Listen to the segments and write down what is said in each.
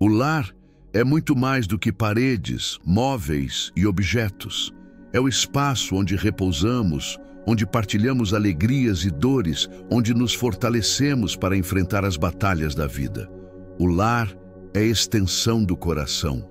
O lar é muito mais do que paredes, móveis e objetos. É o espaço onde repousamos, onde partilhamos alegrias e dores, onde nos fortalecemos para enfrentar as batalhas da vida. O lar é a extensão do coração.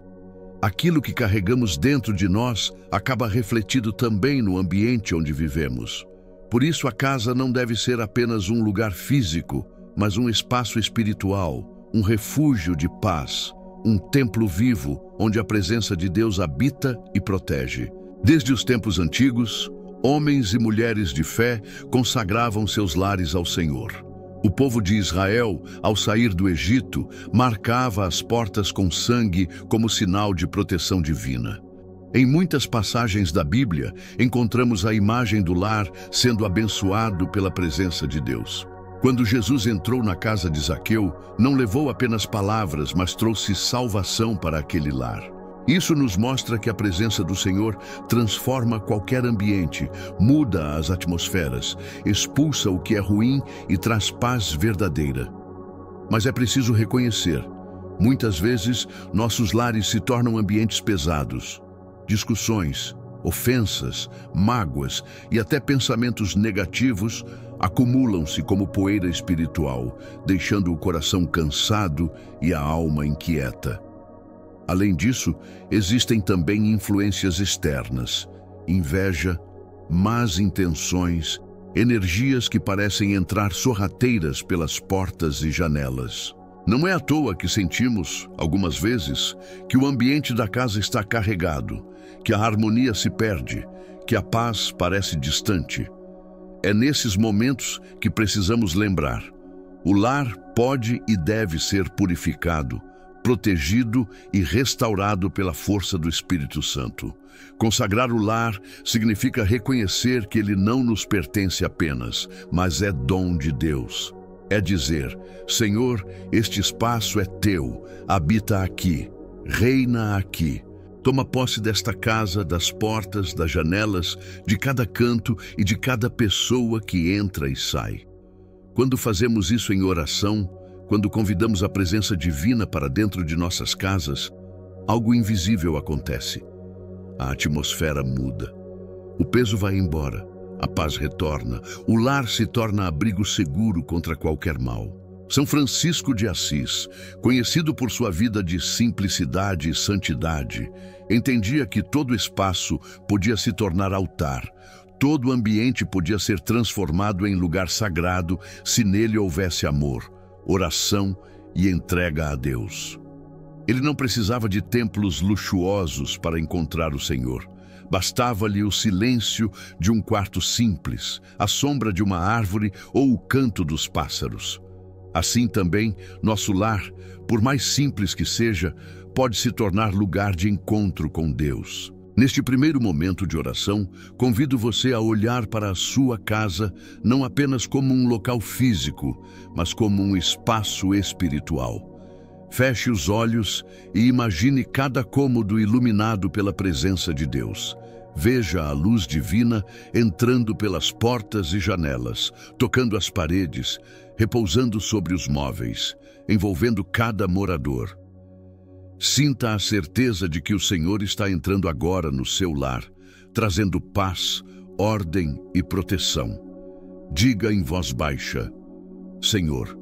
Aquilo que carregamos dentro de nós acaba refletido também no ambiente onde vivemos. Por isso, a casa não deve ser apenas um lugar físico, mas um espaço espiritual, um refúgio de paz, um templo vivo onde a presença de Deus habita e protege. Desde os tempos antigos, homens e mulheres de fé consagravam seus lares ao Senhor. O povo de Israel, ao sair do Egito, marcava as portas com sangue como sinal de proteção divina. Em muitas passagens da Bíblia, encontramos a imagem do lar sendo abençoado pela presença de Deus. Quando Jesus entrou na casa de Zaqueu, não levou apenas palavras, mas trouxe salvação para aquele lar. Isso nos mostra que a presença do Senhor transforma qualquer ambiente, muda as atmosferas, expulsa o que é ruim e traz paz verdadeira. Mas é preciso reconhecer, muitas vezes nossos lares se tornam ambientes pesados. Discussões, ofensas, mágoas e até pensamentos negativos acumulam-se como poeira espiritual, deixando o coração cansado e a alma inquieta. Além disso, existem também influências externas, inveja, más intenções, energias que parecem entrar sorrateiras pelas portas e janelas. Não é à toa que sentimos, algumas vezes, que o ambiente da casa está carregado, que a harmonia se perde, que a paz parece distante. É nesses momentos que precisamos lembrar: o lar pode e deve ser purificado, protegido e restaurado pela força do Espírito Santo. Consagrar o lar significa reconhecer que ele não nos pertence apenas, mas é dom de Deus. É dizer: Senhor, este espaço é teu, habita aqui, reina aqui. Toma posse desta casa, das portas, das janelas, de cada canto e de cada pessoa que entra e sai. Quando fazemos isso em oração, quando convidamos a presença divina para dentro de nossas casas, algo invisível acontece. A atmosfera muda. O peso vai embora, a paz retorna, o lar se torna abrigo seguro contra qualquer mal. São Francisco de Assis, conhecido por sua vida de simplicidade e santidade, entendia que todo espaço podia se tornar altar, todo ambiente podia ser transformado em lugar sagrado se nele houvesse amor, oração e entrega a Deus. Ele não precisava de templos luxuosos para encontrar o Senhor. Bastava-lhe o silêncio de um quarto simples, a sombra de uma árvore ou o canto dos pássaros. Assim também, nosso lar, por mais simples que seja, pode se tornar lugar de encontro com Deus. Neste primeiro momento de oração, convido você a olhar para a sua casa não apenas como um local físico, mas como um espaço espiritual. Feche os olhos e imagine cada cômodo iluminado pela presença de Deus. Veja a luz divina entrando pelas portas e janelas, tocando as paredes, repousando sobre os móveis, envolvendo cada morador. Sinta a certeza de que o Senhor está entrando agora no seu lar, trazendo paz, ordem e proteção. Diga em voz baixa: Senhor,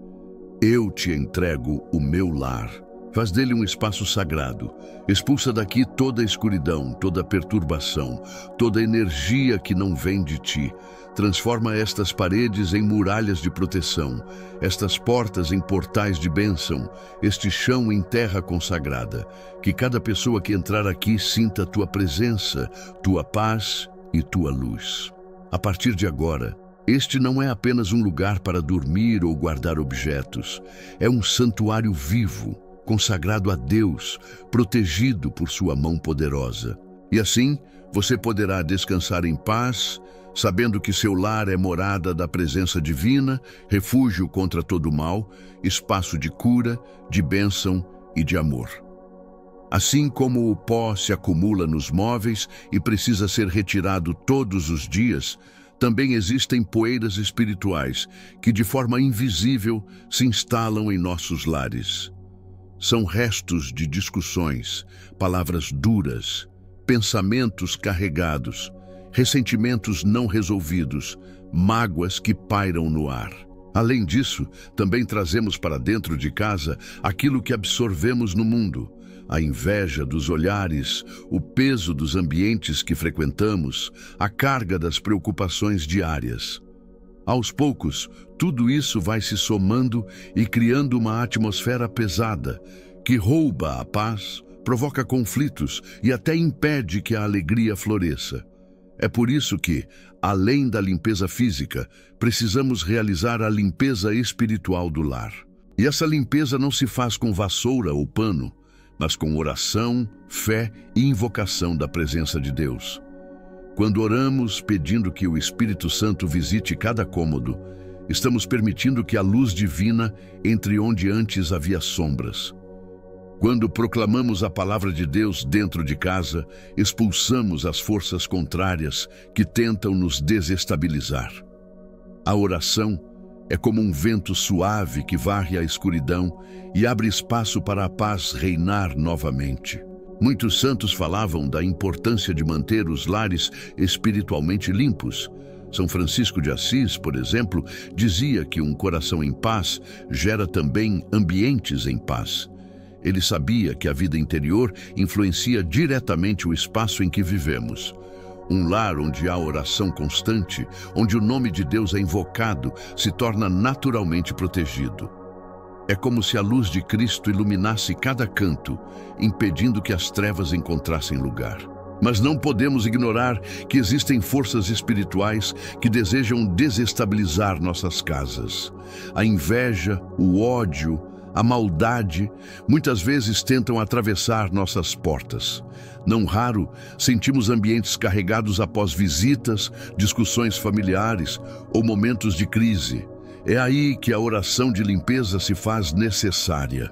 eu te entrego o meu lar. Faz dele um espaço sagrado. Expulsa daqui toda a escuridão, toda a perturbação, toda a energia que não vem de ti. Transforma estas paredes em muralhas de proteção, estas portas em portais de bênção, este chão em terra consagrada. Que cada pessoa que entrar aqui sinta tua presença, tua paz e tua luz. A partir de agora, este não é apenas um lugar para dormir ou guardar objetos. É um santuário vivo, consagrado a Deus, protegido por sua mão poderosa. E assim, você poderá descansar em paz, sabendo que seu lar é morada da presença divina, refúgio contra todo mal, espaço de cura, de bênção e de amor. Assim como o pó se acumula nos móveis e precisa ser retirado todos os dias, também existem poeiras espirituais que, de forma invisível, se instalam em nossos lares. São restos de discussões, palavras duras, pensamentos carregados, ressentimentos não resolvidos, mágoas que pairam no ar. Além disso, também trazemos para dentro de casa aquilo que absorvemos no mundo: a inveja dos olhares, o peso dos ambientes que frequentamos, a carga das preocupações diárias. Aos poucos, tudo isso vai se somando e criando uma atmosfera pesada, que rouba a paz, provoca conflitos e até impede que a alegria floresça. É por isso que, além da limpeza física, precisamos realizar a limpeza espiritual do lar. E essa limpeza não se faz com vassoura ou pano, mas com oração, fé e invocação da presença de Deus. Quando oramos pedindo que o Espírito Santo visite cada cômodo, estamos permitindo que a luz divina entre onde antes havia sombras. Quando proclamamos a palavra de Deus dentro de casa, expulsamos as forças contrárias que tentam nos desestabilizar. A oração é como um vento suave que varre a escuridão e abre espaço para a paz reinar novamente. Muitos santos falavam da importância de manter os lares espiritualmente limpos. São Francisco de Assis, por exemplo, dizia que um coração em paz gera também ambientes em paz. Ele sabia que a vida interior influencia diretamente o espaço em que vivemos. Um lar onde há oração constante, onde o nome de Deus é invocado, se torna naturalmente protegido. É como se a luz de Cristo iluminasse cada canto, impedindo que as trevas encontrassem lugar. Mas não podemos ignorar que existem forças espirituais que desejam desestabilizar nossas casas. A inveja, o ódio, a maldade, muitas vezes tentam atravessar nossas portas. Não raro, sentimos ambientes carregados após visitas, discussões familiares ou momentos de crise. É aí que a oração de limpeza se faz necessária.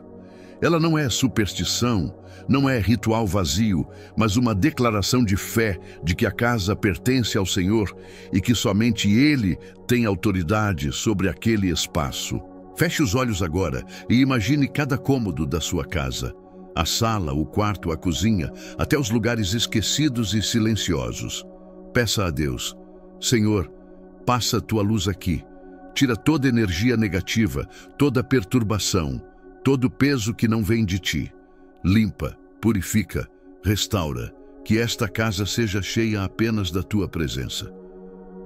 Ela não é superstição, não é ritual vazio, mas uma declaração de fé de que a casa pertence ao Senhor e que somente Ele tem autoridade sobre aquele espaço. Feche os olhos agora e imagine cada cômodo da sua casa. A sala, o quarto, a cozinha, até os lugares esquecidos e silenciosos. Peça a Deus: Senhor, passa tua luz aqui. Tira toda energia negativa, toda perturbação, todo peso que não vem de ti. Limpa, purifica, restaura, que esta casa seja cheia apenas da tua presença.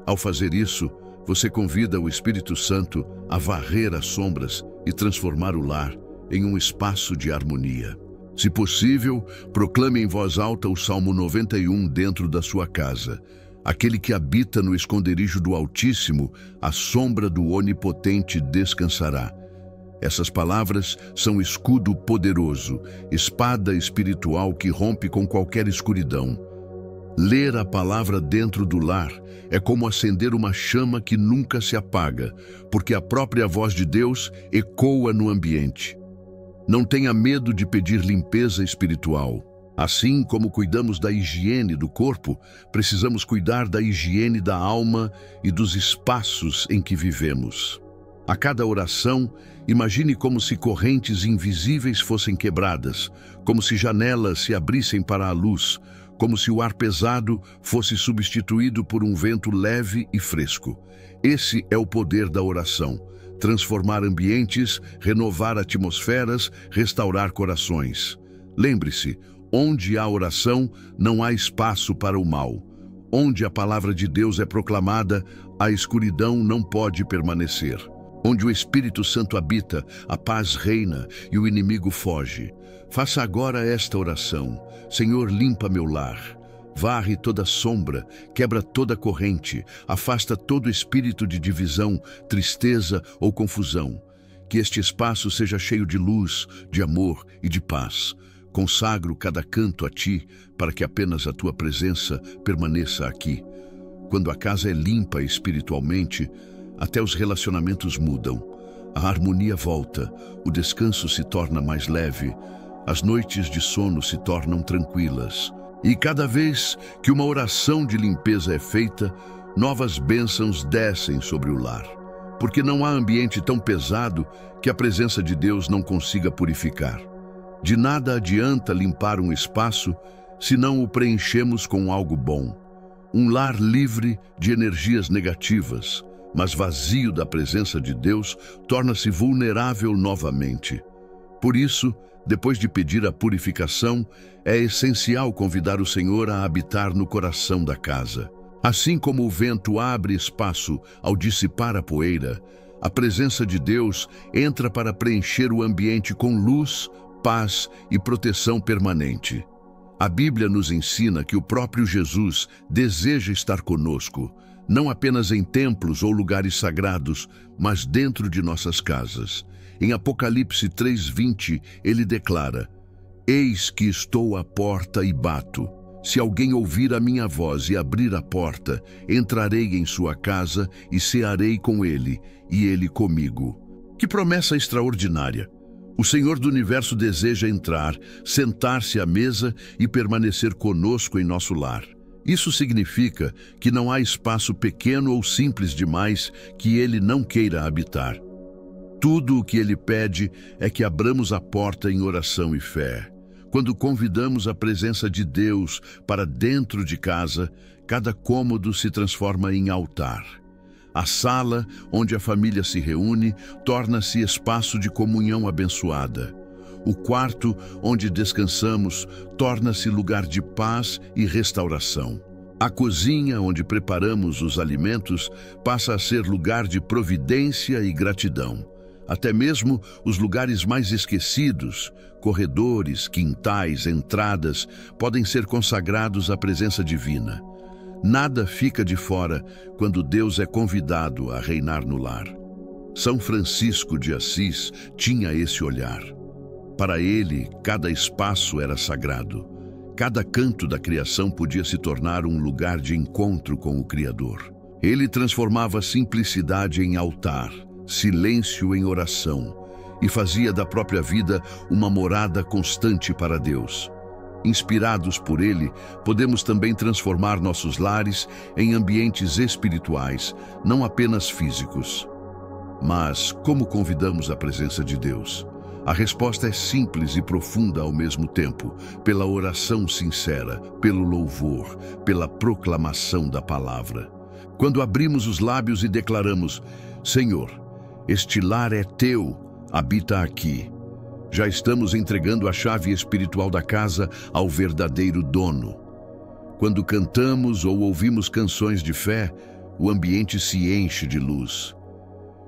Ao fazer isso, você convida o Espírito Santo a varrer as sombras e transformar o lar em um espaço de harmonia. Se possível, proclame em voz alta o Salmo 91 dentro da sua casa. Aquele que habita no esconderijo do Altíssimo, à sombra do Onipotente descansará. Essas palavras são escudo poderoso, espada espiritual que rompe com qualquer escuridão. Ler a palavra dentro do lar é como acender uma chama que nunca se apaga, porque a própria voz de Deus ecoa no ambiente. Não tenha medo de pedir limpeza espiritual. Assim como cuidamos da higiene do corpo, precisamos cuidar da higiene da alma e dos espaços em que vivemos. A cada oração, imagine como se correntes invisíveis fossem quebradas, como se janelas se abrissem para a luz, como se o ar pesado fosse substituído por um vento leve e fresco. Esse é o poder da oração: transformar ambientes, renovar atmosferas, restaurar corações. Lembre-se, onde há oração, não há espaço para o mal. Onde a palavra de Deus é proclamada, a escuridão não pode permanecer. Onde o Espírito Santo habita, a paz reina e o inimigo foge. Faça agora esta oração: Senhor, limpa meu lar. Varre toda sombra, quebra toda corrente, afasta todo espírito de divisão, tristeza ou confusão. Que este espaço seja cheio de luz, de amor e de paz. Consagro cada canto a Ti, para que apenas a Tua presença permaneça aqui. Quando a casa é limpa espiritualmente, até os relacionamentos mudam. A harmonia volta, o descanso se torna mais leve, as noites de sono se tornam tranquilas. E cada vez que uma oração de limpeza é feita, novas bênçãos descem sobre o lar. Porque não há ambiente tão pesado que a presença de Deus não consiga purificar. De nada adianta limpar um espaço se não o preenchemos com algo bom. Um lar livre de energias negativas, mas vazio da presença de Deus, torna-se vulnerável novamente. Por isso, depois de pedir a purificação, é essencial convidar o Senhor a habitar no coração da casa. Assim como o vento abre espaço ao dissipar a poeira, a presença de Deus entra para preencher o ambiente com luz, paz e proteção permanente. A Bíblia nos ensina que o próprio Jesus deseja estar conosco, não apenas em templos ou lugares sagrados, mas dentro de nossas casas. Em Apocalipse 3:20, ele declara: "Eis que estou à porta e bato. Se alguém ouvir a minha voz e abrir a porta, entrarei em sua casa e cearei com ele, e ele comigo." Que promessa extraordinária! O Senhor do Universo deseja entrar, sentar-se à mesa e permanecer conosco em nosso lar. Isso significa que não há espaço pequeno ou simples demais que Ele não queira habitar. Tudo o que Ele pede é que abramos a porta em oração e fé. Quando convidamos a presença de Deus para dentro de casa, cada cômodo se transforma em altar. A sala, onde a família se reúne, torna-se espaço de comunhão abençoada. O quarto, onde descansamos, torna-se lugar de paz e restauração. A cozinha, onde preparamos os alimentos, passa a ser lugar de providência e gratidão. Até mesmo os lugares mais esquecidos, corredores, quintais, entradas, podem ser consagrados à presença divina. Nada fica de fora quando Deus é convidado a reinar no lar. São Francisco de Assis tinha esse olhar. Para ele, cada espaço era sagrado. Cada canto da criação podia se tornar um lugar de encontro com o Criador. Ele transformava a simplicidade em altar, silêncio em oração, e fazia da própria vida uma morada constante para Deus. Inspirados por ele, podemos também transformar nossos lares em ambientes espirituais, não apenas físicos. Mas como convidamos a presença de Deus? A resposta é simples e profunda ao mesmo tempo, pela oração sincera, pelo louvor, pela proclamação da palavra. Quando abrimos os lábios e declaramos: "Senhor, este lar é teu, habita aqui", já estamos entregando a chave espiritual da casa ao verdadeiro dono. Quando cantamos ou ouvimos canções de fé, o ambiente se enche de luz.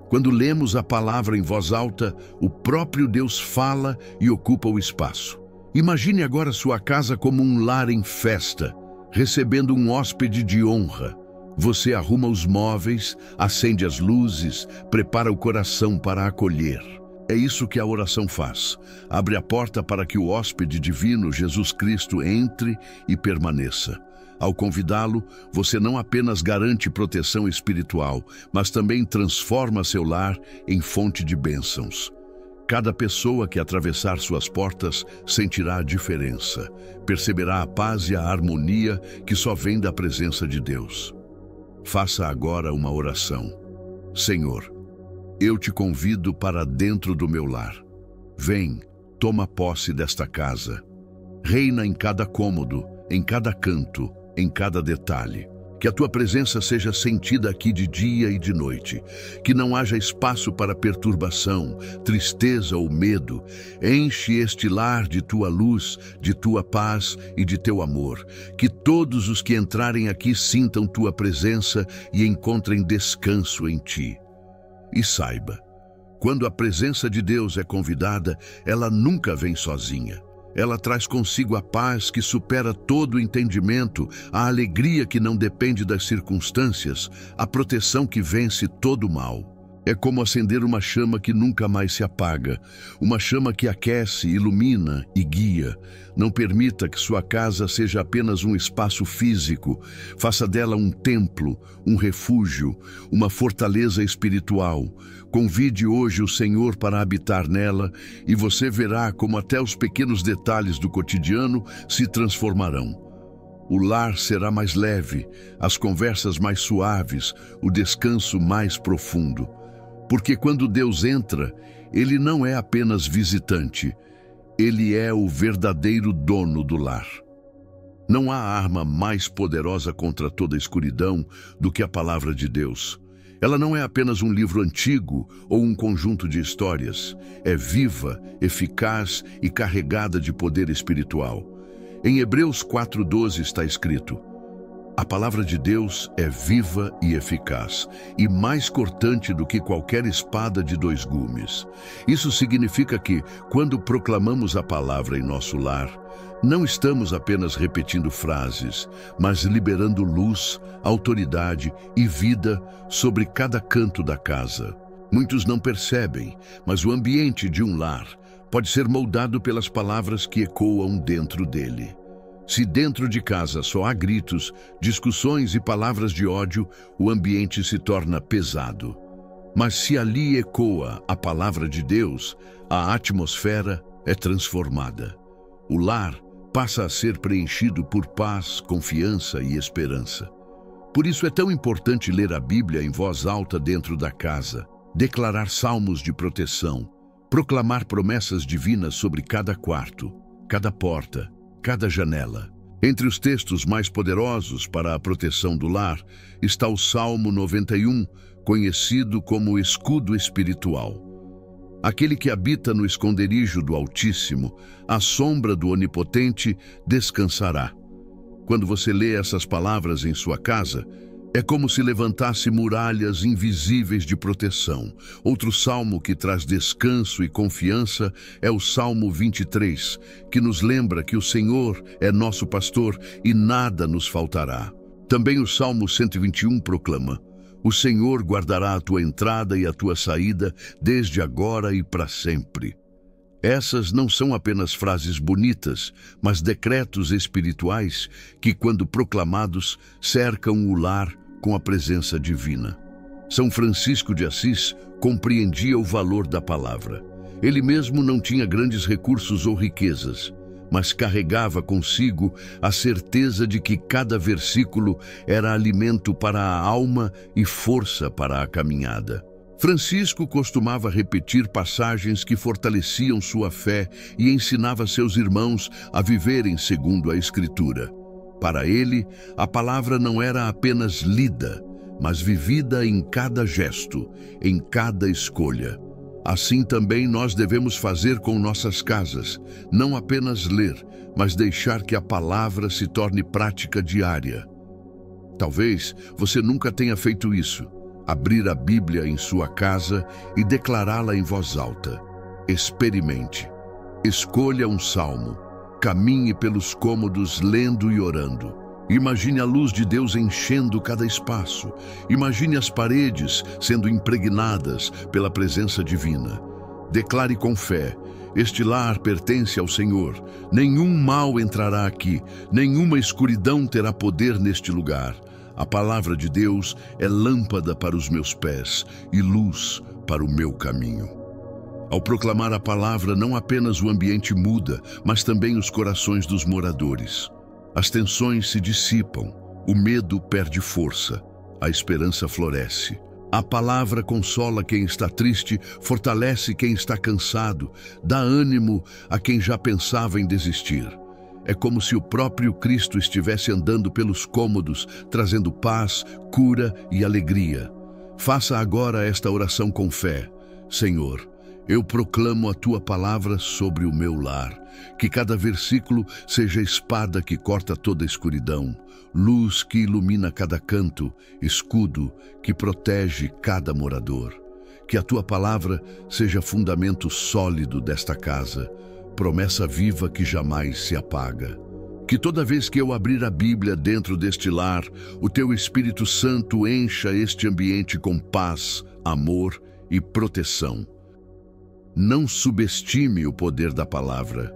Quando lemos a palavra em voz alta, o próprio Deus fala e ocupa o espaço. Imagine agora sua casa como um lar em festa, recebendo um hóspede de honra. Você arruma os móveis, acende as luzes, prepara o coração para acolher. É isso que a oração faz. Abre a porta para que o hóspede divino, Jesus Cristo, entre e permaneça. Ao convidá-lo, você não apenas garante proteção espiritual, mas também transforma seu lar em fonte de bênçãos. Cada pessoa que atravessar suas portas sentirá a diferença, perceberá a paz e a harmonia que só vem da presença de Deus. Faça agora uma oração. Senhor, eu te convido para dentro do meu lar. Vem, toma posse desta casa. Reina em cada cômodo, em cada canto, em cada detalhe. Que a tua presença seja sentida aqui de dia e de noite. Que não haja espaço para perturbação, tristeza ou medo. Enche este lar de tua luz, de tua paz e de teu amor. Que todos os que entrarem aqui sintam tua presença e encontrem descanso em ti. E saiba, quando a presença de Deus é convidada, ela nunca vem sozinha. Ela traz consigo a paz que supera todo o entendimento, a alegria que não depende das circunstâncias, a proteção que vence todo o mal. É como acender uma chama que nunca mais se apaga, uma chama que aquece, ilumina e guia. Não permita que sua casa seja apenas um espaço físico. Faça dela um templo, um refúgio, uma fortaleza espiritual. Convide hoje o Senhor para habitar nela e você verá como até os pequenos detalhes do cotidiano se transformarão. O lar será mais leve, as conversas mais suaves, o descanso mais profundo. Porque quando Deus entra, Ele não é apenas visitante, Ele é o verdadeiro dono do lar. Não há arma mais poderosa contra toda a escuridão do que a palavra de Deus. Ela não é apenas um livro antigo ou um conjunto de histórias. É viva, eficaz e carregada de poder espiritual. Em Hebreus 4:12 está escrito: a palavra de Deus é viva e eficaz, e mais cortante do que qualquer espada de 2 gumes. Isso significa que, quando proclamamos a palavra em nosso lar, não estamos apenas repetindo frases, mas liberando luz, autoridade e vida sobre cada canto da casa. Muitos não percebem, mas o ambiente de um lar pode ser moldado pelas palavras que ecoam dentro dele. Se dentro de casa só há gritos, discussões e palavras de ódio, o ambiente se torna pesado. Mas se ali ecoa a palavra de Deus, a atmosfera é transformada. O lar passa a ser preenchido por paz, confiança e esperança. Por isso é tão importante ler a Bíblia em voz alta dentro da casa, declarar salmos de proteção, proclamar promessas divinas sobre cada quarto, cada porta, cada janela. Entre os textos mais poderosos para a proteção do lar está o Salmo 91, conhecido como escudo espiritual. Aquele que habita no esconderijo do Altíssimo, à sombra do Onipotente, descansará. Quando você lê essas palavras em sua casa, é como se levantasse muralhas invisíveis de proteção. Outro salmo que traz descanso e confiança é o Salmo 23, que nos lembra que o Senhor é nosso pastor e nada nos faltará. Também o Salmo 121 proclama: o Senhor guardará a tua entrada e a tua saída desde agora e para sempre. Essas não são apenas frases bonitas, mas decretos espirituais que, quando proclamados, cercam o lar com a presença divina. São Francisco de Assis compreendia o valor da palavra. Ele mesmo não tinha grandes recursos ou riquezas, mas carregava consigo a certeza de que cada versículo era alimento para a alma e força para a caminhada. Francisco costumava repetir passagens que fortaleciam sua fé e ensinava seus irmãos a viverem segundo a Escritura. Para ele, a palavra não era apenas lida, mas vivida em cada gesto, em cada escolha. Assim também nós devemos fazer com nossas casas, não apenas ler, mas deixar que a palavra se torne prática diária. Talvez você nunca tenha feito isso, abrir a Bíblia em sua casa e declará-la em voz alta. Experimente. Escolha um salmo. Caminhe pelos cômodos lendo e orando. Imagine a luz de Deus enchendo cada espaço. Imagine as paredes sendo impregnadas pela presença divina. Declare com fé: este lar pertence ao Senhor. Nenhum mal entrará aqui, nenhuma escuridão terá poder neste lugar. A palavra de Deus é lâmpada para os meus pés e luz para o meu caminho. Ao proclamar a palavra, não apenas o ambiente muda, mas também os corações dos moradores. As tensões se dissipam, o medo perde força, a esperança floresce. A palavra consola quem está triste, fortalece quem está cansado, dá ânimo a quem já pensava em desistir. É como se o próprio Cristo estivesse andando pelos cômodos, trazendo paz, cura e alegria. Faça agora esta oração com fé. Senhor, eu proclamo a tua palavra sobre o meu lar. Que cada versículo seja espada que corta toda a escuridão, luz que ilumina cada canto, escudo que protege cada morador. Que a tua palavra seja fundamento sólido desta casa, promessa viva que jamais se apaga. Que toda vez que eu abrir a Bíblia dentro deste lar, o teu Espírito Santo encha este ambiente com paz, amor e proteção. Não subestime o poder da palavra.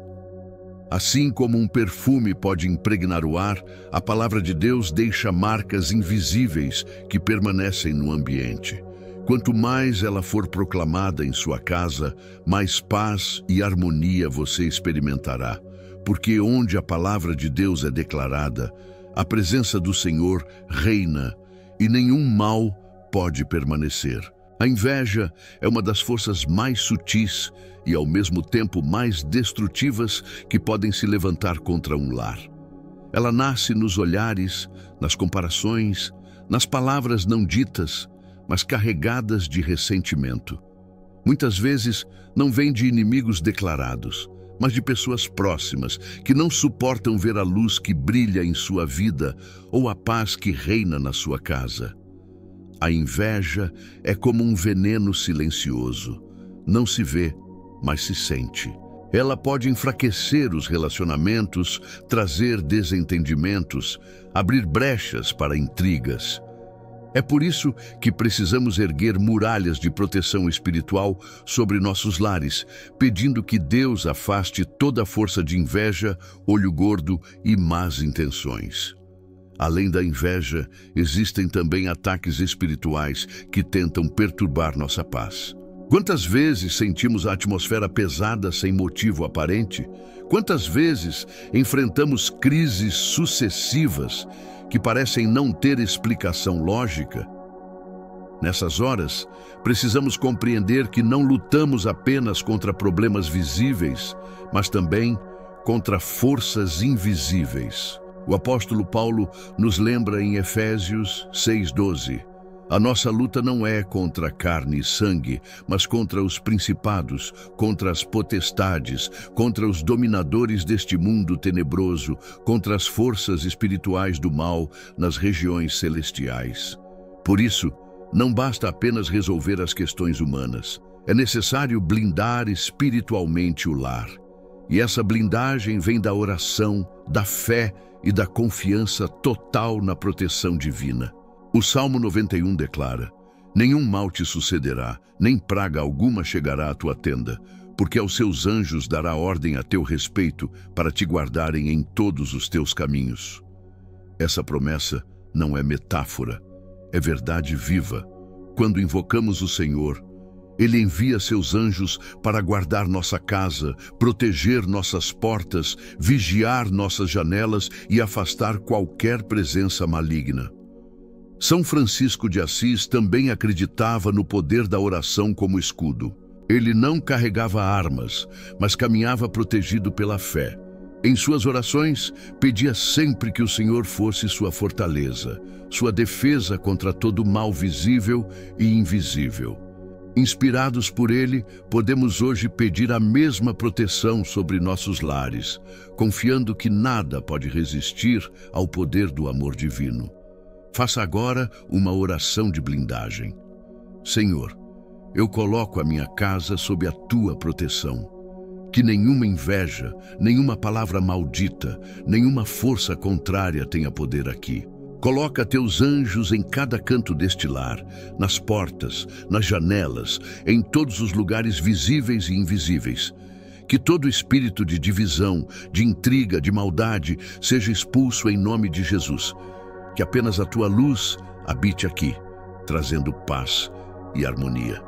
Assim como um perfume pode impregnar o ar, a palavra de Deus deixa marcas invisíveis que permanecem no ambiente. Quanto mais ela for proclamada em sua casa, mais paz e harmonia você experimentará. Porque onde a palavra de Deus é declarada, a presença do Senhor reina e nenhum mal pode permanecer. A inveja é uma das forças mais sutis e, ao mesmo tempo, mais destrutivas que podem se levantar contra um lar. Ela nasce nos olhares, nas comparações, nas palavras não ditas, mas carregadas de ressentimento. Muitas vezes não vem de inimigos declarados, mas de pessoas próximas que não suportam ver a luz que brilha em sua vida ou a paz que reina na sua casa. A inveja é como um veneno silencioso. Não se vê, mas se sente. Ela pode enfraquecer os relacionamentos, trazer desentendimentos, abrir brechas para intrigas. É por isso que precisamos erguer muralhas de proteção espiritual sobre nossos lares, pedindo que Deus afaste toda a força de inveja, olho gordo e más intenções. Além da inveja, existem também ataques espirituais que tentam perturbar nossa paz. Quantas vezes sentimos a atmosfera pesada sem motivo aparente? Quantas vezes enfrentamos crises sucessivas que parecem não ter explicação lógica? Nessas horas, precisamos compreender que não lutamos apenas contra problemas visíveis, mas também contra forças invisíveis. O apóstolo Paulo nos lembra em Efésios 6:12. A nossa luta não é contra carne e sangue, mas contra os principados, contra as potestades, contra os dominadores deste mundo tenebroso, contra as forças espirituais do mal nas regiões celestiais. Por isso, não basta apenas resolver as questões humanas. É necessário blindar espiritualmente o lar. E essa blindagem vem da oração, da fé e da confiança total na proteção divina. O Salmo 91 declara: nenhum mal te sucederá, nem praga alguma chegará à tua tenda, porque aos seus anjos dará ordem a teu respeito para te guardarem em todos os teus caminhos. Essa promessa não é metáfora, é verdade viva. Quando invocamos o Senhor, Ele envia seus anjos para guardar nossa casa, proteger nossas portas, vigiar nossas janelas e afastar qualquer presença maligna. São Francisco de Assis também acreditava no poder da oração como escudo. Ele não carregava armas, mas caminhava protegido pela fé. Em suas orações, pedia sempre que o Senhor fosse sua fortaleza, sua defesa contra todo mal visível e invisível. Inspirados por ele, podemos hoje pedir a mesma proteção sobre nossos lares, confiando que nada pode resistir ao poder do amor divino. Faça agora uma oração de blindagem. Senhor, eu coloco a minha casa sob a tua proteção. Que nenhuma inveja, nenhuma palavra maldita, nenhuma força contrária tenha poder aqui. Coloca teus anjos em cada canto deste lar, nas portas, nas janelas, em todos os lugares visíveis e invisíveis. Que todo espírito de divisão, de intriga, de maldade seja expulso em nome de Jesus. Que apenas a tua luz habite aqui, trazendo paz e harmonia.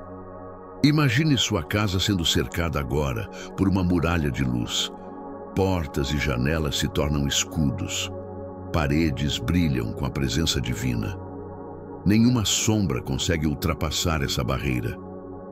Imagine sua casa sendo cercada agora por uma muralha de luz. Portas e janelas se tornam escudos. Paredes brilham com a presença divina. Nenhuma sombra consegue ultrapassar essa barreira.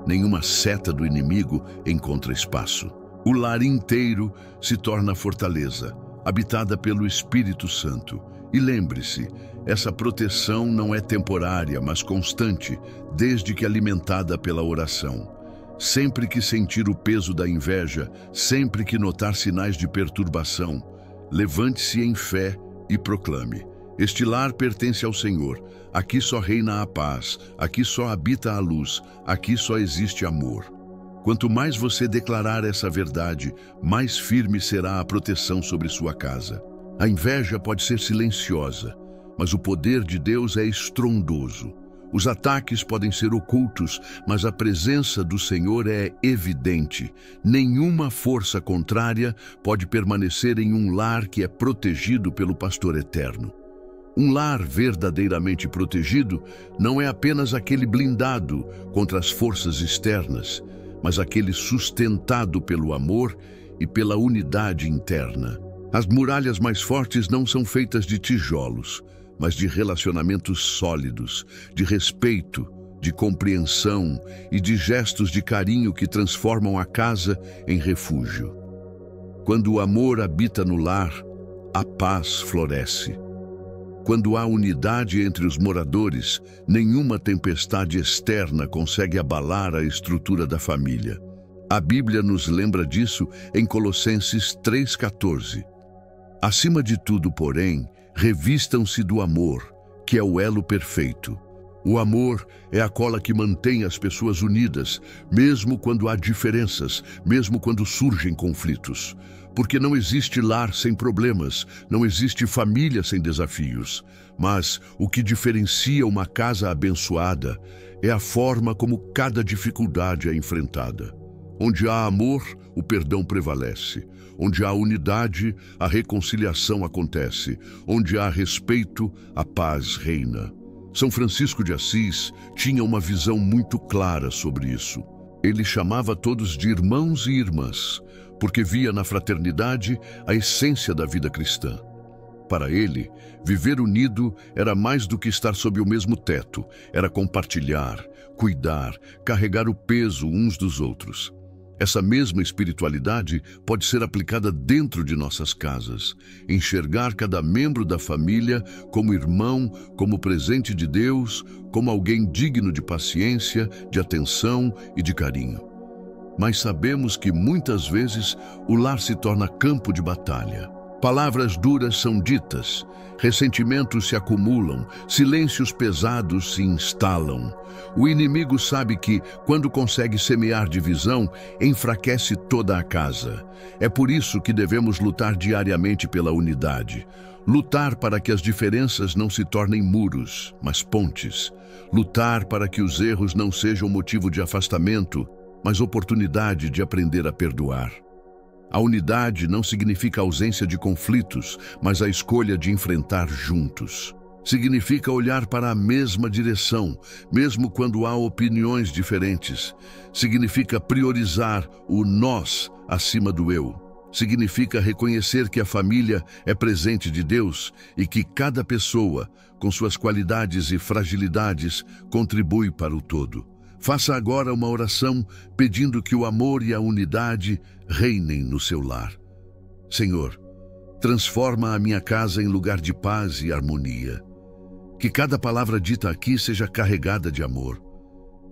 Nenhuma seta do inimigo encontra espaço. O lar inteiro se torna fortaleza, habitada pelo Espírito Santo. E lembre-se, essa proteção não é temporária, mas constante, desde que alimentada pela oração. Sempre que sentir o peso da inveja, sempre que notar sinais de perturbação, levante-se em fé e proclame: este lar pertence ao Senhor, aqui só reina a paz, aqui só habita a luz, aqui só existe amor. Quanto mais você declarar essa verdade, mais firme será a proteção sobre sua casa. A inveja pode ser silenciosa, mas o poder de Deus é estrondoso. Os ataques podem ser ocultos, mas a presença do Senhor é evidente. Nenhuma força contrária pode permanecer em um lar que é protegido pelo Pastor Eterno. Um lar verdadeiramente protegido não é apenas aquele blindado contra as forças externas, mas aquele sustentado pelo amor e pela unidade interna. As muralhas mais fortes não são feitas de tijolos, mas de relacionamentos sólidos, de respeito, de compreensão e de gestos de carinho que transformam a casa em refúgio. Quando o amor habita no lar, a paz floresce. Quando há unidade entre os moradores, nenhuma tempestade externa consegue abalar a estrutura da família. A Bíblia nos lembra disso em Colossenses 3,14. Acima de tudo, porém, revistam-se do amor, que é o elo perfeito. O amor é a cola que mantém as pessoas unidas, mesmo quando há diferenças, mesmo quando surgem conflitos. Porque não existe lar sem problemas, não existe família sem desafios. Mas o que diferencia uma casa abençoada é a forma como cada dificuldade é enfrentada. Onde há amor, o perdão prevalece. Onde há unidade, a reconciliação acontece. Onde há respeito, a paz reina. São Francisco de Assis tinha uma visão muito clara sobre isso. Ele chamava todos de irmãos e irmãs, porque via na fraternidade a essência da vida cristã. Para ele, viver unido era mais do que estar sob o mesmo teto, era compartilhar, cuidar, carregar o peso uns dos outros. Essa mesma espiritualidade pode ser aplicada dentro de nossas casas. Enxergar cada membro da família como irmão, como presente de Deus, como alguém digno de paciência, de atenção e de carinho. Mas sabemos que muitas vezes o lar se torna campo de batalha. Palavras duras são ditas, ressentimentos se acumulam, silêncios pesados se instalam. O inimigo sabe que, quando consegue semear divisão, enfraquece toda a casa. É por isso que devemos lutar diariamente pela unidade. Lutar para que as diferenças não se tornem muros, mas pontes. Lutar para que os erros não sejam motivo de afastamento, mas oportunidade de aprender a perdoar. A unidade não significa ausência de conflitos, mas a escolha de enfrentar juntos. Significa olhar para a mesma direção, mesmo quando há opiniões diferentes. Significa priorizar o nós acima do eu. Significa reconhecer que a família é presente de Deus e que cada pessoa, com suas qualidades e fragilidades, contribui para o todo. Faça agora uma oração pedindo que o amor e a unidade reinem no seu lar. Senhor, transforma a minha casa em lugar de paz e harmonia. Que cada palavra dita aqui seja carregada de amor.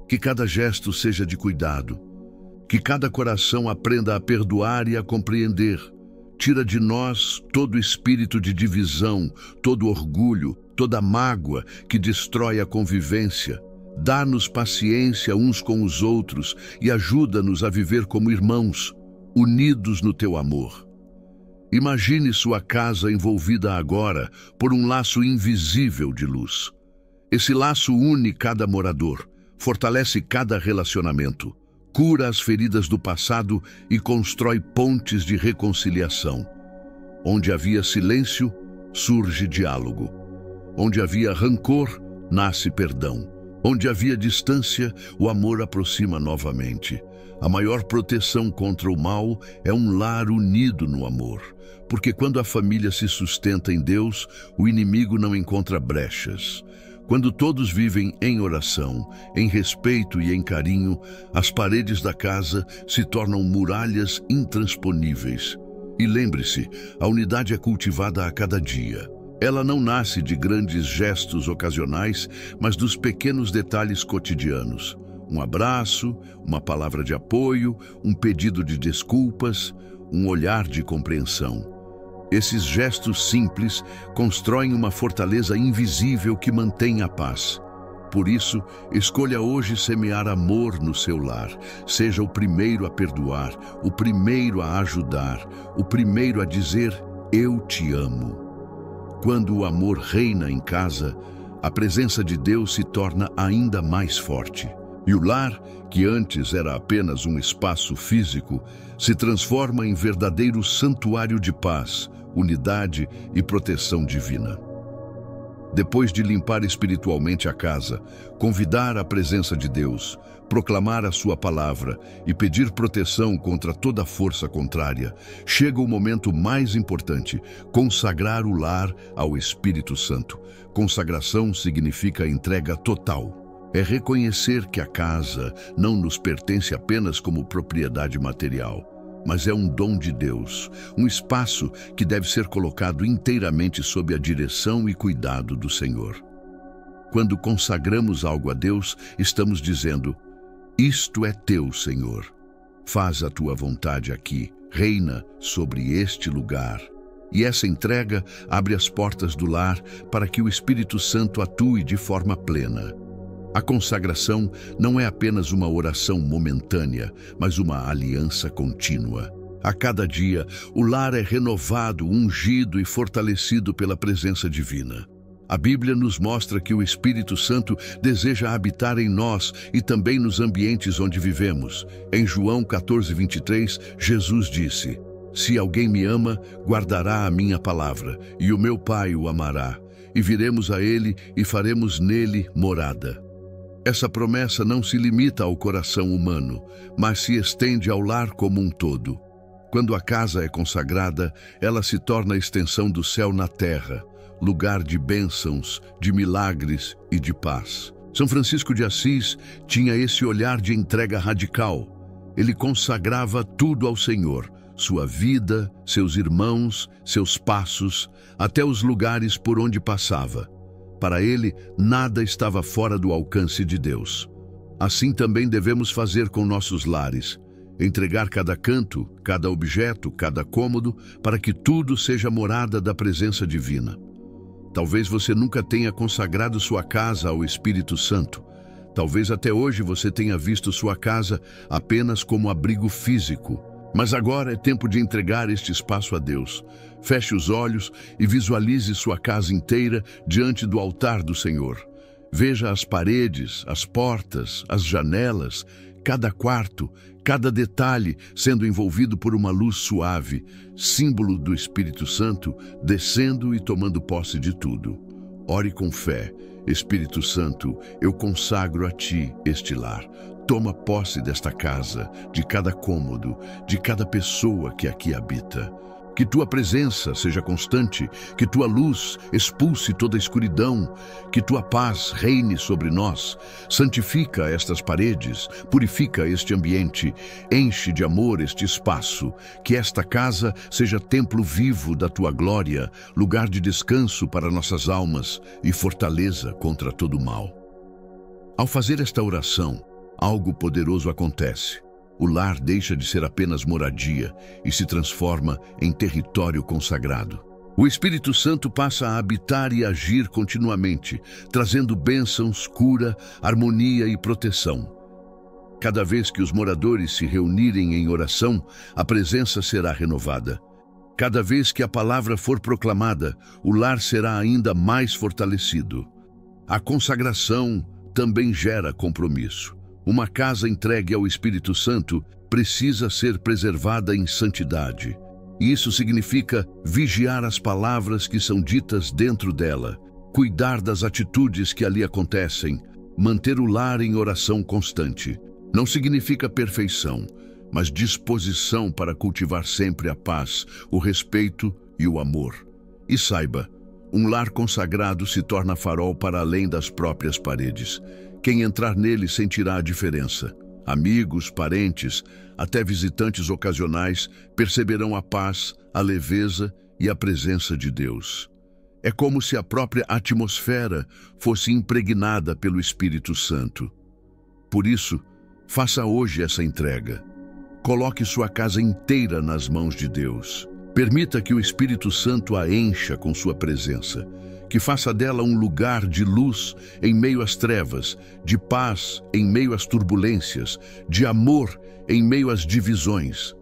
Que cada gesto seja de cuidado. Que cada coração aprenda a perdoar e a compreender. Tira de nós todo espírito de divisão, todo orgulho, toda mágoa que destrói a convivência. Dá-nos paciência uns com os outros e ajuda-nos a viver como irmãos, unidos no teu amor. Imagine sua casa envolvida agora por um laço invisível de luz. Esse laço une cada morador, fortalece cada relacionamento, cura as feridas do passado e constrói pontes de reconciliação. Onde havia silêncio, surge diálogo. Onde havia rancor, nasce perdão. Onde havia distância, o amor aproxima novamente. A maior proteção contra o mal é um lar unido no amor. Porque quando a família se sustenta em Deus, o inimigo não encontra brechas. Quando todos vivem em oração, em respeito e em carinho, as paredes da casa se tornam muralhas intransponíveis. E lembre-se, a unidade é cultivada a cada dia. Ela não nasce de grandes gestos ocasionais, mas dos pequenos detalhes cotidianos. Um abraço, uma palavra de apoio, um pedido de desculpas, um olhar de compreensão. Esses gestos simples constroem uma fortaleza invisível que mantém a paz. Por isso, escolha hoje semear amor no seu lar. Seja o primeiro a perdoar, o primeiro a ajudar, o primeiro a dizer "eu te amo". Quando o amor reina em casa, a presença de Deus se torna ainda mais forte. E o lar, que antes era apenas um espaço físico, se transforma em verdadeiro santuário de paz, unidade e proteção divina. Depois de limpar espiritualmente a casa, convidar a presença de Deus, proclamar a sua palavra e pedir proteção contra toda força contrária, chega o momento mais importante: consagrar o lar ao Espírito Santo. Consagração significa entrega total. É reconhecer que a casa não nos pertence apenas como propriedade material, mas é um dom de Deus, um espaço que deve ser colocado inteiramente sob a direção e cuidado do Senhor. Quando consagramos algo a Deus, estamos dizendo: isto é teu, Senhor. Faz a tua vontade aqui, reina sobre este lugar. E essa entrega abre as portas do lar para que o Espírito Santo atue de forma plena. A consagração não é apenas uma oração momentânea, mas uma aliança contínua. A cada dia, o lar é renovado, ungido e fortalecido pela presença divina. A Bíblia nos mostra que o Espírito Santo deseja habitar em nós e também nos ambientes onde vivemos. Em João 14:23, Jesus disse: se alguém me ama, guardará a minha palavra, e o meu Pai o amará, e viremos a ele e faremos nele morada. Essa promessa não se limita ao coração humano, mas se estende ao lar como um todo. Quando a casa é consagrada, ela se torna a extensão do céu na terra, lugar de bênçãos, de milagres e de paz. São Francisco de Assis tinha esse olhar de entrega radical. Ele consagrava tudo ao Senhor, sua vida, seus irmãos, seus passos, até os lugares por onde passava. Para ele, nada estava fora do alcance de Deus. Assim também devemos fazer com nossos lares, entregar cada canto, cada objeto, cada cômodo, para que tudo seja morada da presença divina. Talvez você nunca tenha consagrado sua casa ao Espírito Santo. Talvez até hoje você tenha visto sua casa apenas como abrigo físico. Mas agora é tempo de entregar este espaço a Deus. Feche os olhos e visualize sua casa inteira diante do altar do Senhor. Veja as paredes, as portas, as janelas, cada quarto, cada detalhe sendo envolvido por uma luz suave, símbolo do Espírito Santo, descendo e tomando posse de tudo. Ore com fé. Espírito Santo, eu consagro a Ti este lar. Toma posse desta casa, de cada cômodo, de cada pessoa que aqui habita. Que Tua presença seja constante, que Tua luz expulse toda a escuridão, que Tua paz reine sobre nós. Santifica estas paredes, purifica este ambiente, enche de amor este espaço, que esta casa seja templo vivo da Tua glória, lugar de descanso para nossas almas e fortaleza contra todo o mal. Ao fazer esta oração, algo poderoso acontece. O lar deixa de ser apenas moradia e se transforma em território consagrado. O Espírito Santo passa a habitar e agir continuamente, trazendo bênçãos, cura, harmonia e proteção. Cada vez que os moradores se reunirem em oração, a presença será renovada. Cada vez que a palavra for proclamada, o lar será ainda mais fortalecido. A consagração também gera compromisso. Uma casa entregue ao Espírito Santo precisa ser preservada em santidade. Isso significa vigiar as palavras que são ditas dentro dela, cuidar das atitudes que ali acontecem, manter o lar em oração constante. Não significa perfeição, mas disposição para cultivar sempre a paz, o respeito e o amor. E saiba, um lar consagrado se torna farol para além das próprias paredes. Quem entrar nele sentirá a diferença. Amigos, parentes, até visitantes ocasionais perceberão a paz, a leveza e a presença de Deus. É como se a própria atmosfera fosse impregnada pelo Espírito Santo. Por isso, faça hoje essa entrega. Coloque sua casa inteira nas mãos de Deus. Permita que o Espírito Santo a encha com sua presença. Que faça dela um lugar de luz em meio às trevas, de paz em meio às turbulências, de amor em meio às divisões.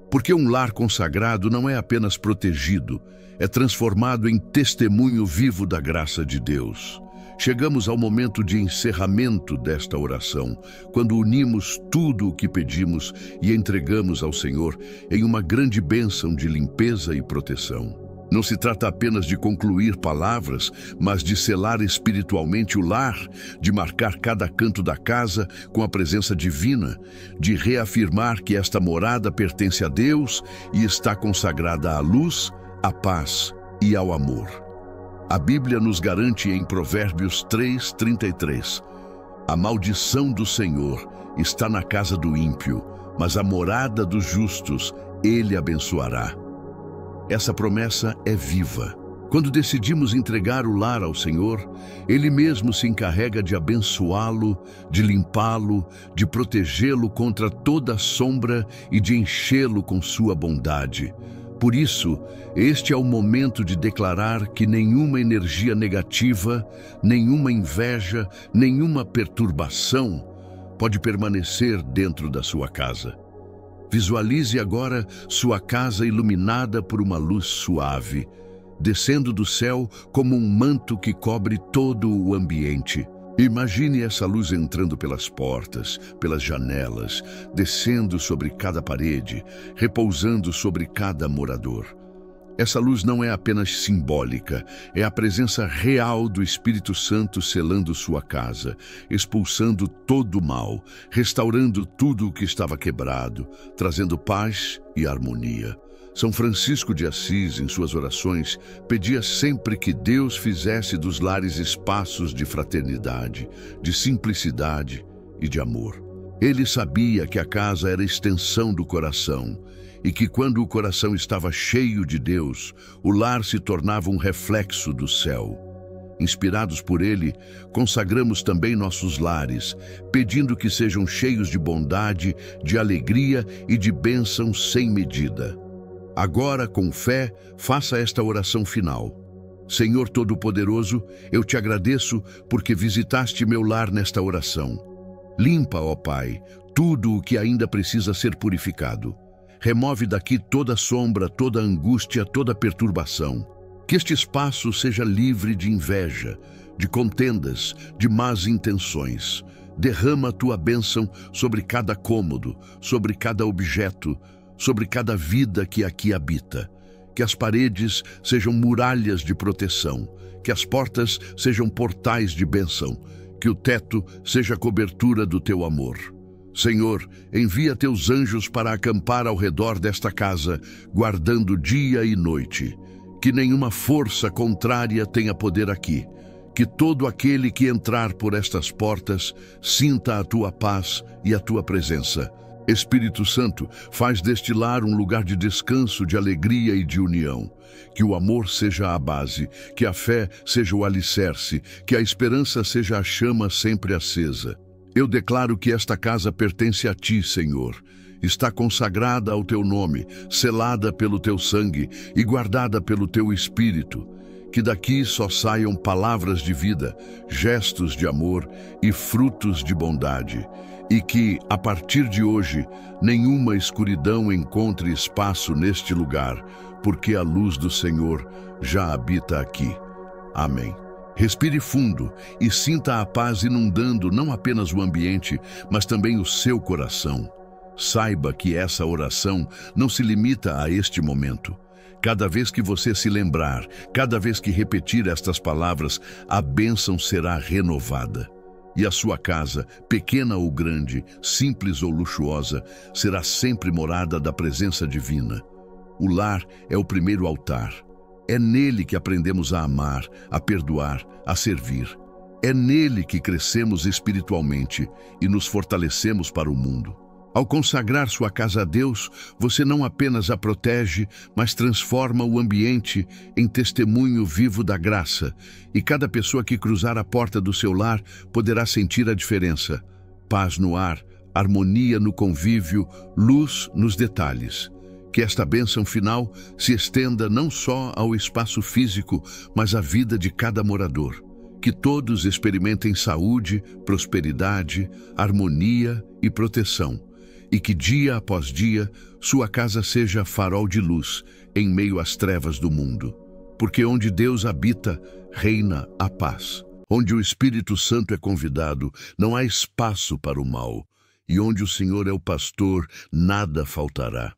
Porque um lar consagrado não é apenas protegido, é transformado em testemunho vivo da graça de Deus. Chegamos ao momento de encerramento desta oração, quando unimos tudo o que pedimos e entregamos ao Senhor em uma grande bênção de limpeza e proteção. Não se trata apenas de concluir palavras, mas de selar espiritualmente o lar, de marcar cada canto da casa com a presença divina, de reafirmar que esta morada pertence a Deus e está consagrada à luz, à paz e ao amor. A Bíblia nos garante em Provérbios 3:33: A maldição do Senhor está na casa do ímpio, mas a morada dos justos ele abençoará. Essa promessa é viva. Quando decidimos entregar o lar ao Senhor, Ele mesmo se encarrega de abençoá-lo, de limpá-lo, de protegê-lo contra toda sombra e de enchê-lo com sua bondade. Por isso, este é o momento de declarar que nenhuma energia negativa, nenhuma inveja, nenhuma perturbação pode permanecer dentro da sua casa. Visualize agora sua casa iluminada por uma luz suave, descendo do céu como um manto que cobre todo o ambiente. Imagine essa luz entrando pelas portas, pelas janelas, descendo sobre cada parede, repousando sobre cada morador. Essa luz não é apenas simbólica, é a presença real do Espírito Santo selando sua casa, expulsando todo o mal, restaurando tudo o que estava quebrado, trazendo paz e harmonia. São Francisco de Assis, em suas orações, pedia sempre que Deus fizesse dos lares espaços de fraternidade, de simplicidade e de amor. Ele sabia que a casa era a extensão do coração e que quando o coração estava cheio de Deus, o lar se tornava um reflexo do céu. Inspirados por ele, consagramos também nossos lares, pedindo que sejam cheios de bondade, de alegria e de bênção sem medida. Agora, com fé, faça esta oração final. Senhor Todo-Poderoso, eu te agradeço porque visitaste meu lar nesta oração. Limpa, ó Pai, tudo o que ainda precisa ser purificado. Remove daqui toda sombra, toda angústia, toda perturbação. Que este espaço seja livre de inveja, de contendas, de más intenções. Derrama a tua bênção sobre cada cômodo, sobre cada objeto, sobre cada vida que aqui habita. Que as paredes sejam muralhas de proteção, que as portas sejam portais de bênção, que o teto seja cobertura do teu amor. Senhor, envia teus anjos para acampar ao redor desta casa, guardando dia e noite. Que nenhuma força contrária tenha poder aqui. Que todo aquele que entrar por estas portas sinta a tua paz e a tua presença. Espírito Santo, faz deste lar um lugar de descanso, de alegria e de união. Que o amor seja a base, que a fé seja o alicerce, que a esperança seja a chama sempre acesa. Eu declaro que esta casa pertence a ti, Senhor. Está consagrada ao teu nome, selada pelo teu sangue e guardada pelo teu Espírito. Que daqui só saiam palavras de vida, gestos de amor e frutos de bondade. E que, a partir de hoje, nenhuma escuridão encontre espaço neste lugar, porque a luz do Senhor já habita aqui. Amém. Respire fundo e sinta a paz inundando não apenas o ambiente, mas também o seu coração. Saiba que essa oração não se limita a este momento. Cada vez que você se lembrar, cada vez que repetir estas palavras, a bênção será renovada. E a sua casa, pequena ou grande, simples ou luxuosa, será sempre morada da presença divina. O lar é o primeiro altar. É nele que aprendemos a amar, a perdoar, a servir. É nele que crescemos espiritualmente e nos fortalecemos para o mundo. Ao consagrar sua casa a Deus, você não apenas a protege, mas transforma o ambiente em testemunho vivo da graça. E cada pessoa que cruzar a porta do seu lar poderá sentir a diferença. Paz no ar, harmonia no convívio, luz nos detalhes. Que esta bênção final se estenda não só ao espaço físico, mas à vida de cada morador. Que todos experimentem saúde, prosperidade, harmonia e proteção. E que dia após dia sua casa seja farol de luz em meio às trevas do mundo. Porque onde Deus habita, reina a paz. Onde o Espírito Santo é convidado, não há espaço para o mal. E onde o Senhor é o pastor, nada faltará.